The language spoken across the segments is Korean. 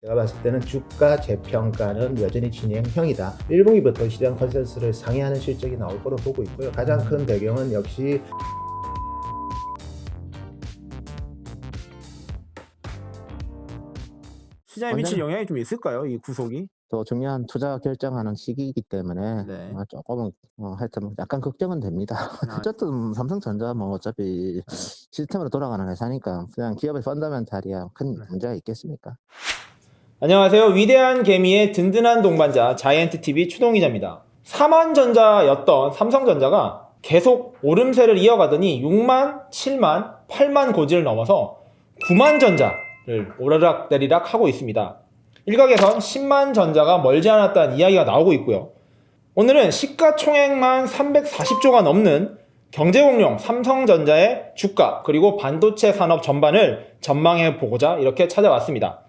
제가 봤을 때는 주가 재평가는 여전히 진행형이다. 1분기부터 시장 컨센서스를 상회하는 실적이 나올 거로 보고 있고요. 가장 큰 배경은 역시 시장에 미칠 영향이 좀 있을까요? 이 구속이? 또 중요한 투자 결정하는 시기이기 때문에 네. 조금은 하여튼 약간 걱정은 됩니다. 어쨌든 삼성전자 뭐 어차피 시스템으로 돌아가는 회사니까 그냥 기업의 펀더멘탈이야 큰 문제가 있겠습니까? 안녕하세요. 위대한 개미의 든든한 동반자 자이언트TV 추동기자입니다. 4만전자였던 삼성전자가 계속 오름세를 이어가더니 6만, 7만, 8만 고지를 넘어서 9만 전자를 오르락내리락 하고 있습니다. 일각에선 10만 전자가 멀지 않았다는 이야기가 나오고 있고요. 오늘은 시가총액만 340조가 넘는 경제공룡 삼성전자의 주가 그리고 반도체 산업 전반을 전망해 보고자 이렇게 찾아왔습니다.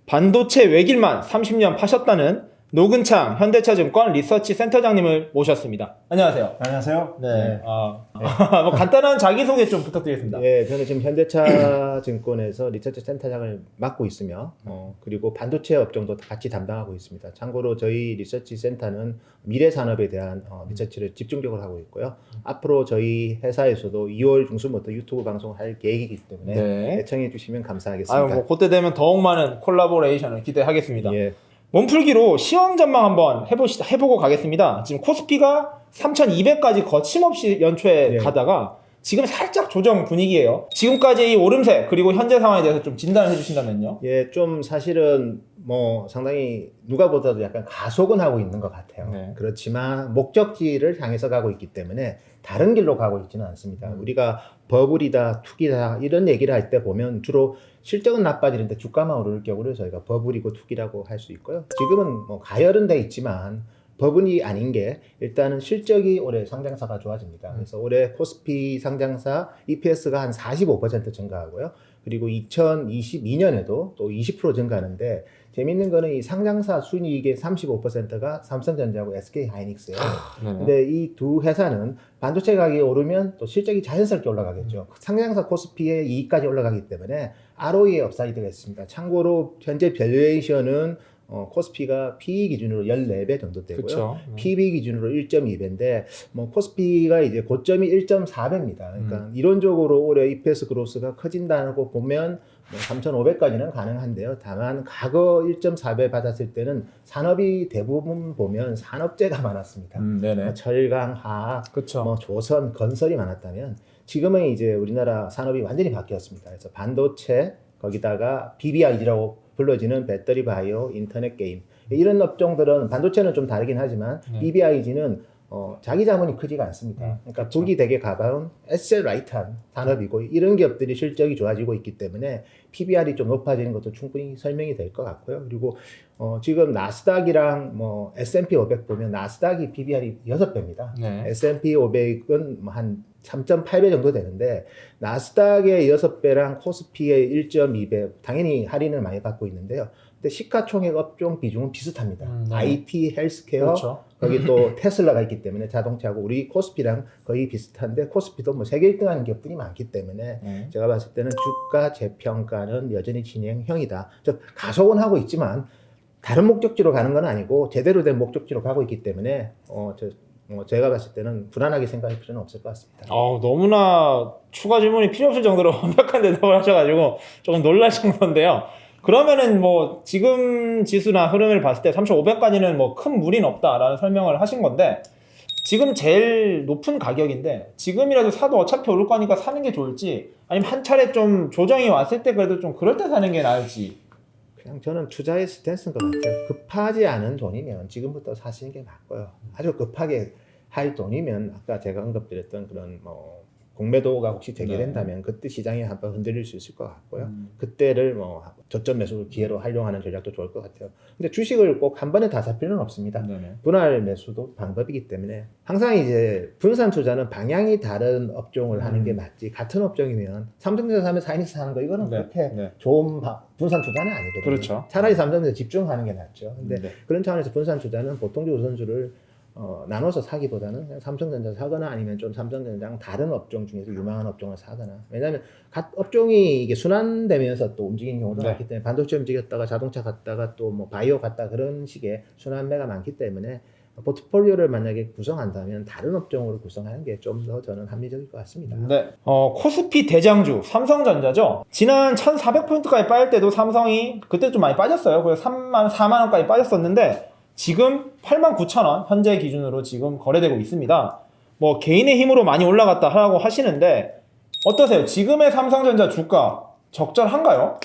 반도체 외길만 30년 파셨다는 노근창 현대차증권 리서치 센터장님을 모셨습니다. 안녕하세요. 안녕하세요. 네. 뭐 간단한 자기소개 좀 부탁드리겠습니다. 예, 저는 지금 현대차증권에서 리서치 센터장을 맡고 있으며 그리고 반도체 업종도 같이 담당하고 있습니다. 참고로 저희 리서치 센터는 미래 산업에 대한 리서치를 집중적으로 하고 있고요. 앞으로 저희 회사에서도 2월 중순부터 유튜브 방송을 할 계획이기 때문에 네. 애청해 주시면 감사하겠습니다. 뭐 그때 되면 더욱 많은 콜라보레이션을 기대하겠습니다. 예. 몸풀기로 시황 전망 한번 해보고 가겠습니다. 지금 코스피가 3,200까지 거침없이 연초에 네. 가다가 지금 살짝 조정 분위기예요. 지금까지 이 오름세 그리고 현재 상황에 대해서 좀 진단을 해주신다면요. 예, 좀 사실은 뭐 상당히 누가 보다도 약간 가속은 하고 있는 것 같아요. 네. 그렇지만 목적지를 향해서 가고 있기 때문에 다른 길로 가고 있지는 않습니다. 우리가 버블이다, 투기다 이런 얘기를 할 때 보면 주로 실적은 나빠지는데 주가만 오를 경우를 저희가 버블이고 투기라고 할 수 있고요. 지금은 뭐 가열은 돼 있지만 버블이 아닌 게 일단은 실적이 올해 상장사가 좋아집니다. 그래서 올해 코스피 상장사 EPS가 한 45% 증가하고요. 그리고 2022년에도 또 20% 증가하는데 재밌는 거는 이 상장사 순이익의 35%가 삼성전자하고 SK하이닉스예요. 근데 이 두 회사는 반도체 가격이 오르면 또 실적이 자연스럽게 올라가겠죠. 상장사 코스피의 이익까지 올라가기 때문에 ROE에 업사이드가 있습니다. 참고로 현재 밸류에이션은 코스피가 PE 기준으로 14배 정도 되고요. 그쵸. PB 기준으로 1.2배인데 뭐 코스피가 이제 고점이 1.4배입니다. 그러니까 이론적으로 올해 EPS 그로스가 커진다고 보면 뭐 3,500까지는 가능한데요. 다만 과거 1.4배 받았을 때는 산업이 대부분 보면 산업재가 많았습니다. 네네. 뭐 철강, 화학, 그쵸. 뭐 조선, 건설이 많았다면 지금은 이제 우리나라 산업이 완전히 바뀌었습니다. 그래서 반도체 거기다가 BBIG라고 불러지는 배터리 바이오, 인터넷 게임 이런 업종들은 반도체는 좀 다르긴 하지만 BBIG는 자기 자본이 크지가 않습니다. 그러니까 북이 되게 가까운 에셋 라이트한 산업이고 이런 기업들이 실적이 좋아지고 있기 때문에 PBR이 좀 높아지는 것도 충분히 설명이 될 것 같고요. 그리고 지금 나스닥이랑 뭐 S&P 500 보면 나스닥이 PBR이 6배입니다. 네. S&P 500은 한 3.8배 정도 되는데 나스닥의 6배랑 코스피의 1.2배 그당연히 할인을 많이 받고 있는데요. 근데 시가총액 업종 비중은 비슷합니다. 네. IT, 헬스케어, 그렇죠. 거기 또 테슬라가 있기 때문에 자동차하고 우리 코스피랑 거의 비슷한데 코스피도 뭐 세계 1등 하는 기업들이 많기 때문에 제가 봤을 때는 주가 재평가는 여전히 진행형이다. 즉 가속은 하고 있지만 다른 목적지로 가는 건 아니고 제대로 된 목적지로 가고 있기 때문에 제가 봤을 때는 불안하게 생각할 필요는 없을 것 같습니다. 너무나 추가 질문이 필요 없을 정도로 완벽한 대답을 하셔가지고 조금 놀랄 정도인데요. 그러면은 뭐 지금 지수나 흐름을 봤을 때 3,500까지는 뭐 큰 무리는 없다라는 설명을 하신 건데 지금 제일 높은 가격인데 지금이라도 사도 어차피 오를 거니까 사는 게 좋을지 아니면 한 차례 좀 조정이 왔을 때 그래도 좀 그럴 때 사는 게 나을지. 그냥 저는 투자의 스탠스인 것 같아요. 급하지 않은 돈이면 지금부터 사시는 게 맞고요. 아주 급하게 할 돈이면 아까 제가 언급드렸던 그런 뭐 공매도가 혹시 재개된다면 그때 시장이 한번 흔들릴 수 있을 것 같고요. 그때를 뭐 저점 매수 기회로 활용하는 전략도 좋을 것 같아요. 근데 주식을 꼭 한 번에 다 살 필요는 없습니다. 분할 매수도 방법이기 때문에 항상 이제 분산 투자는 방향이 다른 업종을 하는 게 맞지. 같은 업종이면 삼성전자 사면 하이닉스 사는 거 이거는 그렇게 좋은 분산 투자는 아니거든요. 그렇죠. 차라리 삼성전자 집중하는 게 낫죠. 근데 그런 차원에서 분산 투자는 보통적 우선주를 나눠서 사기보다는 그냥 삼성전자 사거나 아니면 좀 삼성전자랑 다른 업종 중에서 유망한 업종을 사거나. 왜냐하면 각 업종이 이게 순환되면서 또 움직이는 경우도 네. 많기 때문에 반도체 움직였다가 자동차 갔다가 또 뭐 바이오 갔다 그런 식의 순환매가 많기 때문에 포트폴리오를 만약에 구성한다면 다른 업종으로 구성하는 게 좀 더 저는 합리적일 것 같습니다. 네. 코스피 대장주 삼성전자죠. 지난 1,400포인트까지 빠질 때도 삼성이 그때 좀 많이 빠졌어요. 그래서 4만 원까지 빠졌었는데 지금 89,000원 현재 기준으로 지금 거래되고 있습니다. 뭐 개인의 힘으로 많이 올라갔다 하라고 하시는데 어떠세요? 지금의 삼성전자 주가 적절한가요?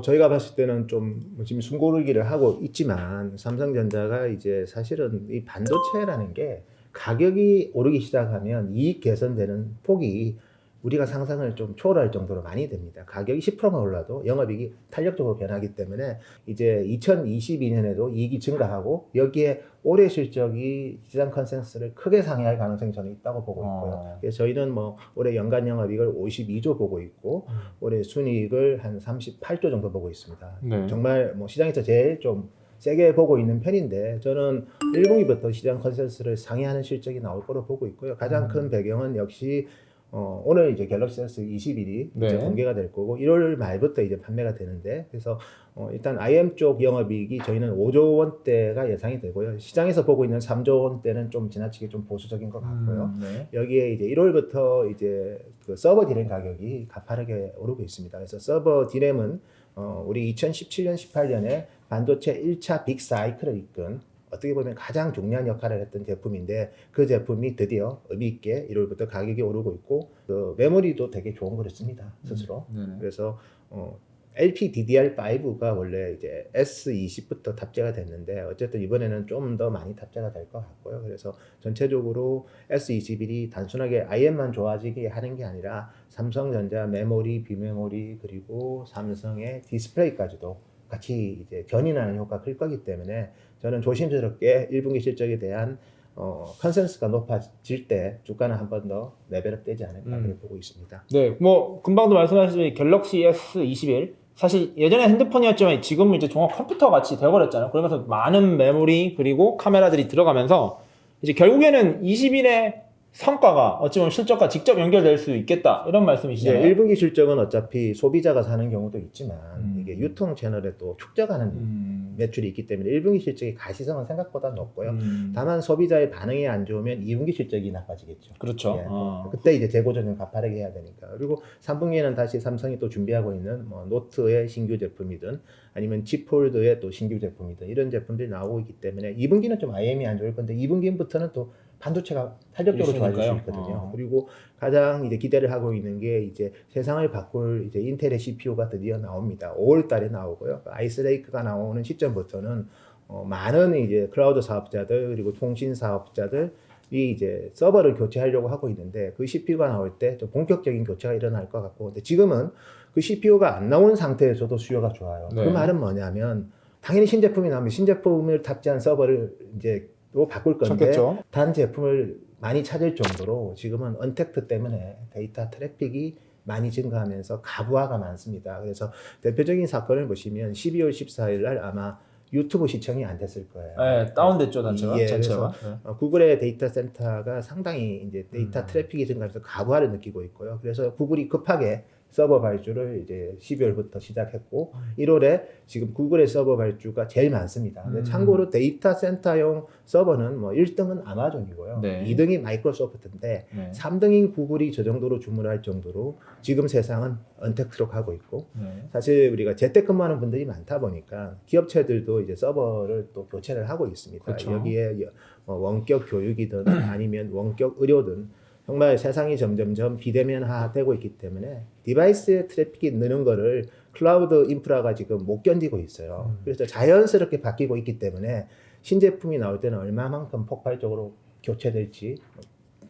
저희가 봤을 때는 좀 지금 숨고르기를 하고 있지만 삼성전자가 이제 사실은 이 반도체라는 게 가격이 오르기 시작하면 이익 개선되는 폭이 우리가 상상을 좀 초월할 정도로 많이 됩니다. 가격이 10%만 올라도 영업이익이 탄력적으로 변하기 때문에 이제 2022년에도 이익이 증가하고 여기에 올해 실적이 시장 컨센서스를 크게 상회할 가능성이 저는 있다고 보고 있고요. 그래서 저희는 뭐 올해 연간 영업이익을 52조 보고 있고 올해 순이익을 한 38조 정도 보고 있습니다. 네. 정말 뭐 시장에서 제일 좀 세게 보고 있는 편인데 저는 1분기부터 시장 컨센서스를 상회하는 실적이 나올 거로 보고 있고요. 가장 큰 배경은 역시 오늘 이제 갤럭시 S21이 네. 이제 공개가 될 거고 1월 말부터 이제 판매가 되는데 그래서 일단 IM 쪽 영업이익이 저희는 5조 원대가 예상이 되고요. 시장에서 보고 있는 3조 원대는 좀 지나치게 좀 보수적인 것 같고요. 네. 여기에 이제 1월부터 이제 그 서버 디램 가격이 가파르게 오르고 있습니다. 그래서 서버 디램은 우리 2017년, 18년에 반도체 1차 빅 사이클을 이끈 어떻게 보면 가장 중요한 역할을 했던 제품인데 그 제품이 드디어 의미 있게 1월부터 가격이 오르고 있고 그 메모리도 되게 좋은 거를 씁니다 스스로. 그래서 LPDDR5가 원래 이제 S20부터 탑재가 됐는데 어쨌든 이번에는 좀 더 많이 탑재가 될 것 같고요. 그래서 전체적으로 S21이 단순하게 IM만 좋아지게 하는 게 아니라 삼성전자 메모리, 비메모리 그리고 삼성의 디스플레이까지도 같이 이제 견인하는 효과가 클 거기 때문에 저는 조심스럽게 1분기 실적에 대한 컨센서스가 높아질 때 주가는 한 번 더 레벨업 되지 않을까 그렇게 보고 있습니다. 네, 뭐 금방도 말씀하셨듯이 갤럭시 S21 사실 예전에 핸드폰이었지만 지금은 이제 종합 컴퓨터 같이 되어버렸잖아요. 그러면서 많은 메모리 그리고 카메라들이 들어가면서 이제 결국에는 21의 성과가 어찌 보면 실적과 직접 연결될 수 있겠다 이런 말씀이시잖아요. 1분기 실적은 어차피 소비자가 사는 경우도 있지만 이게 유통 채널에 또 축적하는 매출이 있기 때문에 1분기 실적의 가시성은 생각보다 높고요. 다만 소비자의 반응이 안 좋으면 2분기 실적이 나빠지겠죠. 그렇죠. 예. 그때 이제 재고 전을 가파르게 해야 되니까. 그리고 3분기에는 다시 삼성이 또 준비하고 있는 뭐 노트의 신규 제품이든 아니면 Z 폴드의 또 신규 제품이든 이런 제품들이 나오고 있기 때문에 2분기는 좀 IM이 안 좋을 건데 2분기부터는 또 반도체가 탄력적으로 좋아질 수 있거든요. 그리고 가장 이제 기대를 하고 있는 게 이제 세상을 바꿀 이제 인텔의 CPU가 드디어 나옵니다. 5월 달에 나오고요. 아이스레이크가 나오는 시점부터는 많은 이제 클라우드 사업자들 그리고 통신 사업자들이 이제 서버를 교체하려고 하고 있는데 그 CPU가 나올 때 좀 본격적인 교체가 일어날 것 같고 근데 지금은 그 CPU가 안 나오는 상태에서도 수요가 좋아요. 네. 그 말은 뭐냐면 당연히 신제품이 나오면 신제품을 탑재한 서버를 이제 또 바꿀 건데 찾겠죠. 단 제품을 많이 찾을 정도로 지금은 언택트 때문에 데이터 트래픽이 많이 증가하면서 가부하가 많습니다. 그래서 대표적인 사건을 보시면 12월 14일 날 아마 유튜브 시청이 안 됐을 거예요. 네, 다운됐죠, 단체가. 예, 전체가. 그래서 구글의 데이터 센터가 상당히 이제 데이터 트래픽이 증가해서 가부하를 느끼고 있고요. 그래서 구글이 급하게 서버 발주를 이제 12월부터 시작했고 1월에 지금 구글의 서버 발주가 제일 많습니다. 근데 참고로 데이터 센터용 서버는 뭐 1등은 아마존이고요. 네. 2등이 마이크로소프트인데 네. 3등인 구글이 저 정도로 주문할 정도로 지금 세상은 언택트로 가고 있고 네. 사실 우리가 재택근무하는 분들이 많다 보니까 기업체들도 이제 서버를 또 교체를 하고 있습니다. 그렇죠. 여기에 원격 교육이든 아니면 원격 의료든 정말 세상이 점점점 비대면화되고 있기 때문에 디바이스의 트래픽이 느는 거를 클라우드 인프라가 지금 못 견디고 있어요. 그래서 자연스럽게 바뀌고 있기 때문에 신제품이 나올 때는 얼마만큼 폭발적으로 교체될지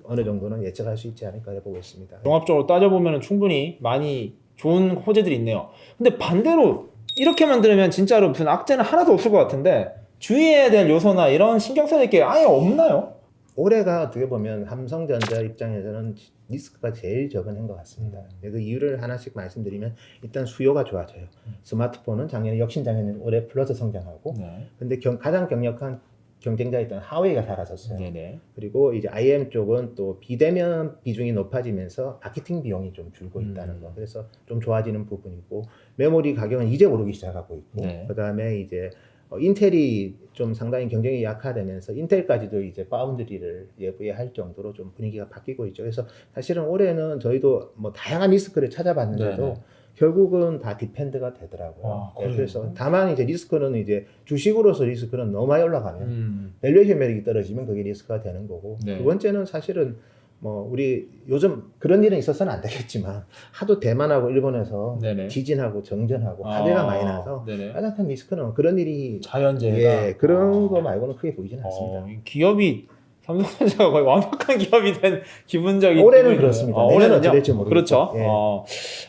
어느 정도는 예측할 수 있지 않을까 보고 있습니다. 종합적으로 따져보면 충분히 많이 좋은 호재들이 있네요. 근데 반대로 이렇게 만들면 진짜로 무슨 악재는 하나도 없을 것 같은데 주의해야 될 요소나 이런 신경 써야 될 게 아예 없나요? 올해가 어떻게 보면 삼성전자 입장에서는 리스크가 제일 적은 해인 것 같습니다. 그 이유를 하나씩 말씀드리면 일단 수요가 좋아져요. 스마트폰은 작년에 역신작년에 올해 플러스 성장하고 네. 근데 가장 강력한 경쟁자 있던 하웨이가 사라졌어요. 네네. 그리고 이제 IM 쪽은 또 비대면 비중이 높아지면서 마케팅 비용이 좀 줄고 있다는 거. 그래서 좀 좋아지는 부분이고 메모리 가격은 이제 오르기 시작하고 있고 네. 그다음에 이제 인텔이 좀 상당히 경쟁이 약화되면서 인텔까지도 이제 파운드리를 예부할 정도로 좀 분위기가 바뀌고 있죠. 그래서 사실은 올해는 저희도 뭐 다양한 리스크를 찾아봤는데도 네네. 결국은 다 디펜드가 되더라고요. 아, 네, 그래요? 그래서 다만 이제 리스크는 이제 주식으로서 리스크는 너무 많이 올라가면 밸류에이션 매력이 떨어지면 그게 리스크가 되는 거고 네. 두 번째는 사실은 뭐 우리 요즘 그런 일은 있어서는 안 되겠지만 하도 대만하고 일본에서 네네. 지진하고 정전하고 화재가 아, 많이 나서 네네. 가장 큰 리스크는 그런 일이 자연재해가 예, 그런 거 말고는 크게 보이지는 않습니다. 이 기업이 삼성전자가 거의 완벽한 기업이 된 기분적인 올해는 기분이네요. 그렇습니다. 내년은 올해는요? 어찌 될지 모르겠죠. 그렇죠. 예.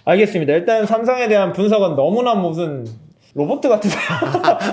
알겠습니다. 일단 삼성에 대한 분석은 너무나 무슨 로봇 같으세요.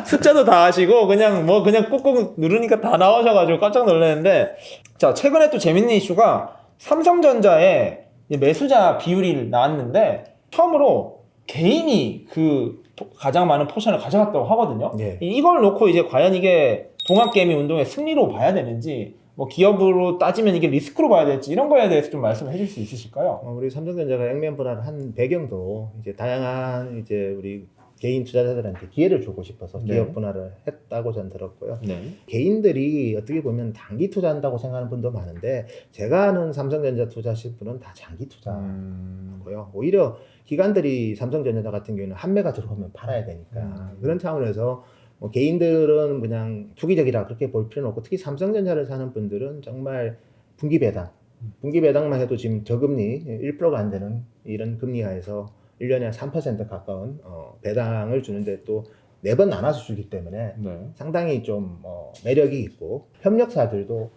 숫자도 다 아시고 그냥 꾹꾹 누르니까 다 나오셔가지고 깜짝 놀랐는데 자 최근에 또 재밌는 이슈가 삼성전자의 매수자 비율이 나왔는데 처음으로 개인이 그 가장 많은 포션을 가져갔다고 하거든요. 예. 이걸 놓고 이제 과연 이게 동학개미 운동의 승리로 봐야 되는지 뭐 기업으로 따지면 이게 리스크로 봐야 될지 이런 거에 대해서 좀 말씀해 주실 수 있으실까요? 우리 삼성전자가 액면 분할을 한 배경도 이제 다양한 이제 우리 개인 투자자들한테 기회를 주고 싶어서 네. 기업 분할을 했다고 전 들었고요. 네. 개인들이 어떻게 보면 단기 투자한다고 생각하는 분도 많은데 제가 아는 삼성전자 투자하실 분은 다 장기 투자고요. 오히려 기관들이 삼성전자 같은 경우는 한 매가 들어오면 팔아야 되니까 그런 차원에서 뭐 개인들은 그냥 투기적이라 그렇게 볼 필요는 없고 특히 삼성전자를 사는 분들은 정말 분기 배당만 해도 지금 저금리 1%가 안 되는 이런 금리 하에서 1년에 3% 가까운 배당을 주는데 또 4번 나눠서 주기 때문에 네. 상당히 좀 매력이 있고 협력사들도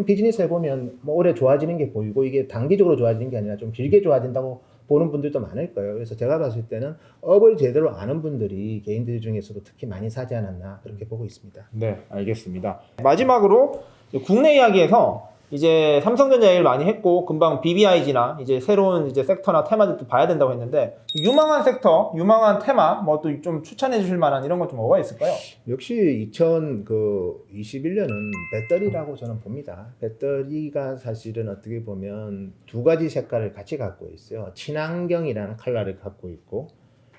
비즈니스에 보면 뭐 올해 좋아지는 게 보이고 이게 단기적으로 좋아지는 게 아니라 좀 길게 좋아진다고 보는 분들도 많을 거예요. 그래서 제가 봤을 때는 업을 제대로 아는 분들이 개인들 중에서도 특히 많이 사지 않았나 그렇게 보고 있습니다. 네, 알겠습니다. 마지막으로 국내 이야기에서 이제 삼성전자 일 많이 했고 금방 BBIG나 이제 새로운 이제 섹터나 테마들도 봐야 된다고 했는데 유망한 섹터, 유망한 테마 뭐 또 좀 추천해 주실 만한 이런 것 좀 뭐가 있을까요? 역시 2021년은 배터리라고 저는 봅니다. 배터리가 사실은 어떻게 보면 두 가지 색깔을 같이 갖고 있어요. 친환경이라는 컬러를 갖고 있고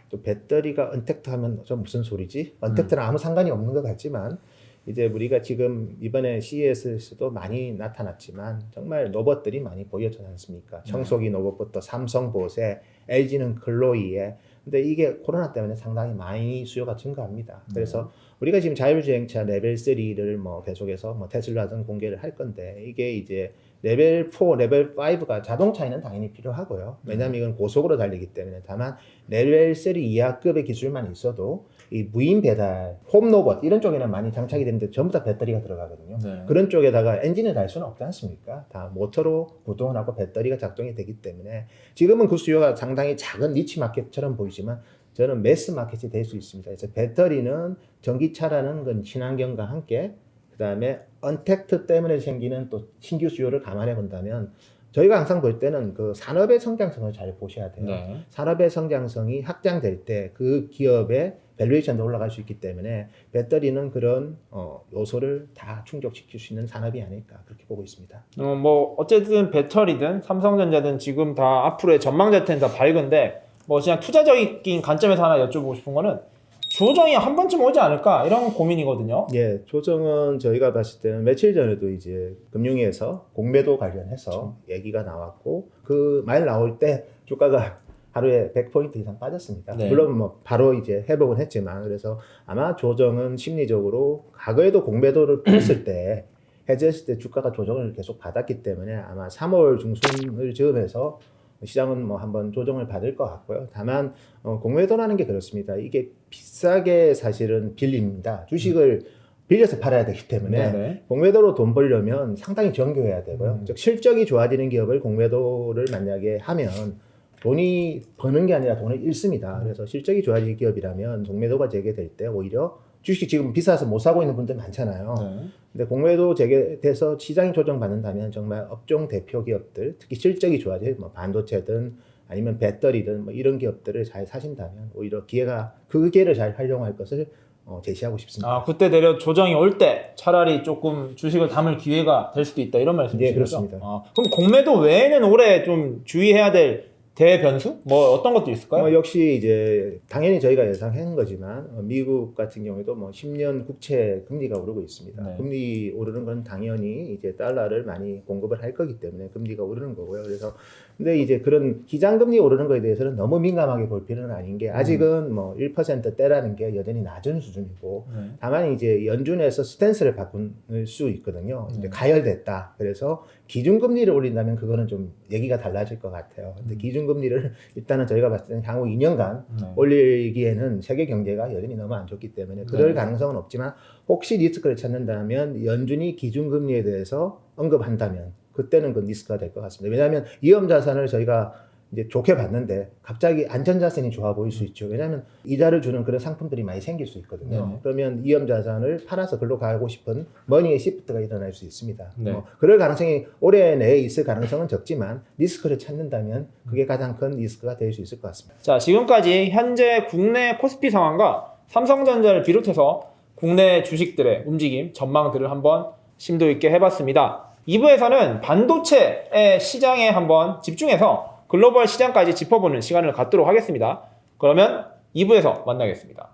또 배터리가 언택트 하면 좀 무슨 소리지? 언택트는 아무 상관이 없는 것 같지만 이제 우리가 지금 이번에 CES에서도 많이 나타났지만 정말 로봇들이 많이 보여주지 않습니까? 청소기 로봇부터 삼성보세, LG는 클로이에 근데 이게 코로나 때문에 상당히 많이 수요가 증가합니다. 그래서 우리가 지금 자율주행차 레벨 3를 뭐 계속해서 뭐 테슬라든 공개를 할 건데 이게 이제 레벨 4, 레벨 5가 자동차에는 당연히 필요하고요. 왜냐하면 이건 고속으로 달리기 때문에 다만 레벨 3 이하급의 기술만 있어도 이 무인 배달, 홈 로봇 이런 쪽에는 많이 장착이 되는데 전부 다 배터리가 들어가거든요. 네. 그런 쪽에다가 엔진을 달 수는 없지 않습니까? 다 모터로 구동을 하고 배터리가 작동이 되기 때문에 지금은 그 수요가 상당히 작은 니치 마켓처럼 보이지만 저는 매스 마켓이 될 수 있습니다. 그래서 배터리는 전기차라는 건 친환경과 함께 그 다음에 언택트 때문에 생기는 또 신규 수요를 감안해 본다면 저희가 항상 볼 때는 그 산업의 성장성을 잘 보셔야 돼요. 네. 산업의 성장성이 확장될 때 그 기업의 밸류에이션도 올라갈 수 있기 때문에 배터리는 그런 요소를 다 충족시킬 수 있는 산업이 아닐까 그렇게 보고 있습니다. 뭐 어쨌든 배터리든 삼성전자든 지금 다 앞으로의 전망 자체는 다 밝은데 뭐 그냥 투자적인 관점에서 하나 여쭤보고 싶은 거는 조정이 한 번쯤 오지 않을까 이런 고민이거든요. 예, 조정은 저희가 봤을 때는 며칠 전에도 이제 금융위에서 공매도 관련해서 얘기가 나왔고 그 말 나올 때 주가가 하루에 100포인트 이상 빠졌습니다. 네. 물론 뭐 바로 이제 회복은 했지만 그래서 아마 조정은 심리적으로 과거에도 공매도를 풀었을 때 해제했을 때 주가가 조정을 계속 받았기 때문에 아마 3월 중순을 즈음해서 시장은 뭐 한번 조정을 받을 것 같고요. 다만 공매도라는 게 그렇습니다. 이게 비싸게 사실은 빌립니다. 주식을 빌려서 팔아야 되기 때문에 네네. 공매도로 돈 벌려면 상당히 정교해야 되고요. 즉 실적이 좋아지는 기업을 공매도를 만약에 하면 돈이 버는 게 아니라 돈을 잃습니다. 그래서 실적이 좋아지는 기업이라면 공매도가 재개될 때 오히려 주식 지금 비싸서 못 사고 있는 분들 많잖아요. 네. 근데 공매도 재개돼서 시장이 조정받는다면 정말 업종 대표 기업들, 특히 실적이 좋아질 뭐 반도체든 아니면 배터리든 뭐 이런 기업들을 잘 사신다면 오히려 그 기회를 잘 활용할 것을 제시하고 싶습니다. 아, 그때 내려 조정이 올 때 차라리 조금 주식을 담을 기회가 될 수도 있다 이런 말씀이시죠? 네, 그렇습니다. 그럼 공매도 외에는 올해 좀 주의해야 될 대변수? 뭐 어떤 것도 있을까요? 역시 이제 당연히 저희가 예상한 거지만 미국 같은 경우에도 뭐 10년 국채 금리가 오르고 있습니다. 네. 금리 오르는 건 당연히 이제 달러를 많이 공급을 할 거기 때문에 금리가 오르는 거고요. 그래서 근데 이제 그런 기장금리 오르는 거에 대해서는 너무 민감하게 볼 필요는 아닌 게 아직은 뭐 1%대라는 게 여전히 낮은 수준이고 네. 다만 이제 연준에서 스탠스를 바꿀 수 있거든요. 이제 가열됐다. 그래서 기준금리를 올린다면 그거는 좀 얘기가 달라질 것 같아요. 근데 기준금리를 일단은 저희가 봤을 때는 향후 2년간 네. 올리기에는 세계 경제가 여전히 너무 안 좋기 때문에 그럴 네. 가능성은 없지만 혹시 리스크를 찾는다면 연준이 기준금리에 대해서 언급한다면 그때는 그 리스크가 될 것 같습니다. 왜냐하면 위험자산을 저희가 이제 좋게 봤는데 갑자기 안전자산이 좋아 보일 수 있죠. 왜냐하면 이자를 주는 그런 상품들이 많이 생길 수 있거든요. 네. 그러면 위험자산을 팔아서 글로 가고 싶은 머니의 시프트가 일어날 수 있습니다. 네. 그럴 가능성이 올해 내에 있을 가능성은 적지만 리스크를 찾는다면 그게 가장 큰 리스크가 될 수 있을 것 같습니다. 자, 지금까지 현재 국내 코스피 상황과 삼성전자를 비롯해서 국내 주식들의 움직임, 전망들을 한번 심도 있게 해봤습니다. 2부에서는 반도체의 시장에 한번 집중해서 글로벌 시장까지 짚어보는 시간을 갖도록 하겠습니다. 그러면 2부에서 만나겠습니다.